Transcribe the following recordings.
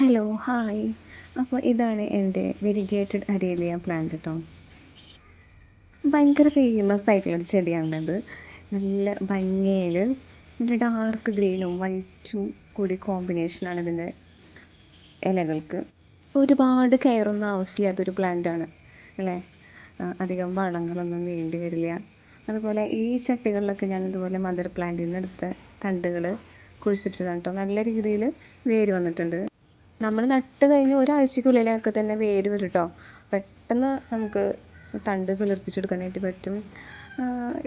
Hello, hi. അപ്പോൾ ഇതാണ് എൻ്റെ വെരിഗേറ്റഡ് അരേലിയ പ്ലാന്റ് കേട്ടോ. ഭയങ്കര ഫേമസ് ആയിട്ടുള്ളൊരു ചെടിയാണിത്. നല്ല ഭംഗിയിൽ ഒരു ഡാർക്ക് ഗ്രീനും വൈറ്റും കൂടി കോമ്പിനേഷനാണ് ഇതിൻ്റെ ഇലകൾക്ക്. ഒരുപാട് കെയറൊന്നും ആവശ്യമില്ലാത്തൊരു പ്ലാന്റാണ് അല്ലേ. അധികം വളങ്ങളൊന്നും വേണ്ടി വരില്ല. അതുപോലെ ഈ ചട്ടികളിലൊക്കെ ഞാൻ ഇതുപോലെ മദർ പ്ലാന്റിൽ നിന്ന് എടുത്ത തണ്ടുകൾ കുഴിച്ചിട്ടതാണ് കേട്ടോ. നല്ല രീതിയിൽ വേര് വന്നിട്ടുണ്ട്. നമ്മൾ നട്ട് കഴിഞ്ഞ് ഒരാഴ്ചയ്ക്കുള്ളിലൊക്കെ തന്നെ വേര് വരും കേട്ടോ. പെട്ടെന്ന് നമുക്ക് തണ്ട് കിളിർപ്പിച്ചെടുക്കാനായിട്ട് പറ്റും.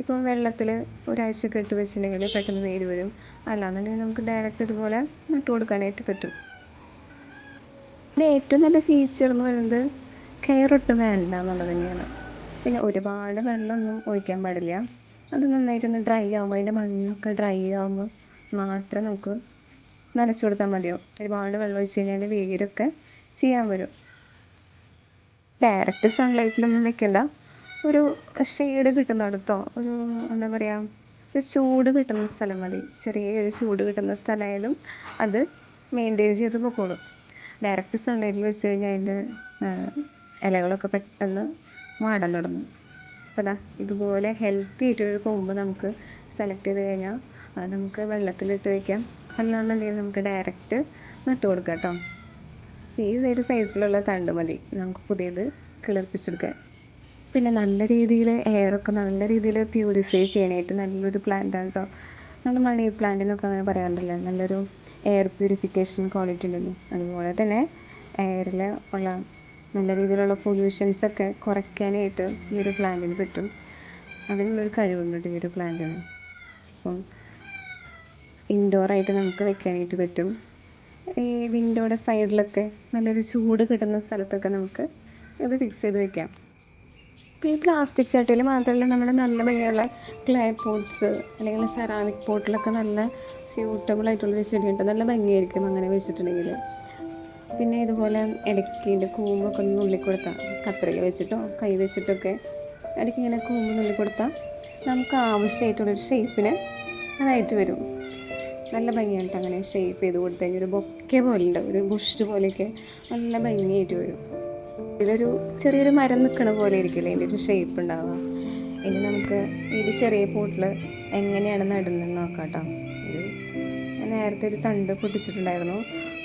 ഇപ്പം വെള്ളത്തിൽ ഒരാഴ്ചയൊക്കെ ഇട്ട് വെച്ചിട്ടുണ്ടെങ്കിൽ പെട്ടെന്ന് വേര് വരും. അല്ലാന്നുണ്ടെങ്കിൽ നമുക്ക് ഡയറക്റ്റ് ഇതുപോലെ നട്ട് കൊടുക്കാനായിട്ട് പറ്റും. ഇതിൻ്റെ ഏറ്റവും നല്ല ഫീച്ചർ എന്ന് പറയുന്നത് കെയർ ഒട്ടും വേണ്ട എന്നുള്ളത് തന്നെയാണ്. പിന്നെ ഒരുപാട് വെള്ളമൊന്നും ഒഴിക്കാൻ പാടില്ല. അത് നന്നായിട്ടൊന്ന് ഡ്രൈ ആകുമ്പോൾ അതിൻ്റെ മണ്ണൊക്കെ ഡ്രൈ ആകുമ്പോൾ മാത്രം നമുക്ക് നനച്ചു കൊടുത്താൽ മതിയോ. ഒരുപാട് വെള്ളം ഒഴിച്ച് കഴിഞ്ഞാൽ വേരൊക്കെ ചെയ്യാൻ വരും. ഡയറക്റ്റ് സൺലൈറ്റിലൊന്നും വെക്കണ്ട. ഒരു ഷെയ്ഡ് കിട്ടുന്നിടത്തോ ഒരു എന്താ പറയുക, ഒരു ചൂട് കിട്ടുന്ന സ്ഥലം മതി. ചെറിയൊരു ചൂട് കിട്ടുന്ന സ്ഥലമായാലും അത് മെയിൻറ്റെയിൻ ചെയ്ത് പൊക്കോളും. ഡയറക്റ്റ് സൺലൈറ്റിൽ വെച്ച് കഴിഞ്ഞാൽ അതിൻ്റെ ഇലകളൊക്കെ പെട്ടെന്ന് വാടാൻ തുടങ്ങും. അപ്പോൾ ഇതുപോലെ ഹെൽത്തി ആയിട്ടൊരു കൊമ്പ് നമുക്ക് സെലക്ട് ചെയ്ത് കഴിഞ്ഞാൽ അത് നമുക്ക് വെള്ളത്തിലിട്ട് വയ്ക്കാം. അല്ലാന്നുണ്ടെങ്കിൽ നമുക്ക് ഡയറക്റ്റ് നട്ട് കൊടുക്കാം കേട്ടോ. ഈ ഒരു സൈസിലുള്ള തണ്ട് മതി നമുക്ക് പുതിയത് കിളിർപ്പിച്ചെടുക്കാൻ. പിന്നെ നല്ല രീതിയിൽ എയറൊക്കെ നല്ല രീതിയിൽ പ്യൂരിഫൈ ചെയ്യാനായിട്ട് നല്ലൊരു പ്ലാന്റാണ് കേട്ടോ. നമ്മൾ മണി പ്ലാന്റിനൊക്കെ അങ്ങനെ പറയാറുണ്ടല്ലോ, നല്ലൊരു എയർ പ്യൂരിഫിക്കേഷൻ ക്വാളിറ്റി ഉണ്ടല്ലോ. അതുപോലെ തന്നെ എയറിൽ ഉള്ള നല്ല രീതിയിലുള്ള പൊല്യൂഷൻസൊക്കെ കുറയ്ക്കാനായിട്ട് ഈ ഒരു പ്ലാന്റിന് പറ്റും. അതിനുള്ളൊരു കഴിവുണ്ട് ഈ ഒരു പ്ലാന്റിന്. അപ്പം ഇൻഡോറായിട്ട് നമുക്ക് വെക്കാനായിട്ട് പറ്റും. ഈ വിൻഡോയുടെ സൈഡിലൊക്കെ നല്ലൊരു ചൂട് കിട്ടുന്ന സ്ഥലത്തൊക്കെ നമുക്ക് ഇത് ഫിക്സ് ചെയ്ത് വെക്കാം. ഇപ്പോൾ ഈ പ്ലാസ്റ്റിക് ചട്ടിയിൽ മാത്രമല്ല, നമ്മുടെ നല്ല ഭംഗിയുള്ള ക്ലേ പോട്ട്സ് അല്ലെങ്കിൽ സെറാമിക് പോട്ടിലൊക്കെ നല്ല സ്യൂട്ടബിൾ ആയിട്ടുള്ളൊരു ചെടിയുണ്ട്. നല്ല ഭംഗിയായിരിക്കും അങ്ങനെ വെച്ചിട്ടുണ്ടെങ്കിൽ. പിന്നെ ഇതുപോലെ ഇടയ്ക്ക് ഇതിൻ്റെ കൂമ്പൊക്കെ ഒന്ന് നുള്ളിക്കൊടുത്താൽ, കത്രിക വെച്ചിട്ടോ കൈ വെച്ചിട്ടൊക്കെ ഇടയ്ക്ക് ഇങ്ങനെ കൂമ്പ് നുള്ളിക്കൊടുത്താൽ നമുക്ക് ആവശ്യമായിട്ടുള്ളൊരു ഷേപ്പിന് അതായിട്ട് വരും. നല്ല ഭംഗിയായിട്ട് അങ്ങനെ ഷേപ്പ് ചെയ്ത് കൊടുത്തു കഴിഞ്ഞാൽ ഒരു ബൊക്കെ പോലെ ഉണ്ടാവും, ഒരു ബുഷ് പോലെയൊക്കെ നല്ല ഭംഗിയായിട്ട് വരും. ഇതിലൊരു ചെറിയൊരു മരം നിൽക്കണ പോലെ ആയിരിക്കില്ലേ ഇതിൻ്റെ ഒരു ഷേപ്പ് ഉണ്ടാവുക. ഇനി നമുക്ക് ഇത് ചെറിയ പോട്ടിൽ എങ്ങനെയാണ് നടുന്നതെന്ന് നോക്കാം കേട്ടോ. ഇത് നേരത്തെ ഒരു തണ്ട് പൊട്ടിച്ചിട്ടുണ്ടായിരുന്നു.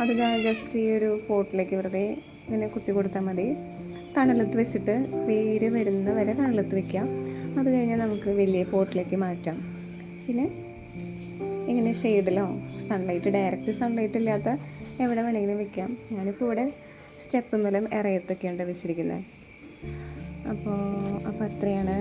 അത് ജസ്റ്റ് ഈ ഒരു പോട്ടിലേക്ക് വെറുതെ ഇങ്ങനെ കുത്തി കൊടുത്താൽ മതി. തണലത്ത് വെച്ചിട്ട് വേര് വരുന്ന വരെ തണലത്ത് വയ്ക്കാം. അത് കഴിഞ്ഞാൽ നമുക്ക് വലിയ പോട്ടിലേക്ക് മാറ്റാം. പിന്നെ ഇങ്ങനെ ഷെയ്ഡിലോ സൺലൈറ്റ്, ഡയറക്റ്റ് സൺലൈറ്റ് ഇല്ലാത്ത എവിടെ വേണമെങ്കിലും വെക്കാം. ഞാനിപ്പോൾ ഇവിടെ സ്റ്റെപ്പ് മേലും ഇറയത്തൊക്കെയാണ് വെച്ചിരിക്കുന്നത്. അപ്പോൾ അത്രയാണ്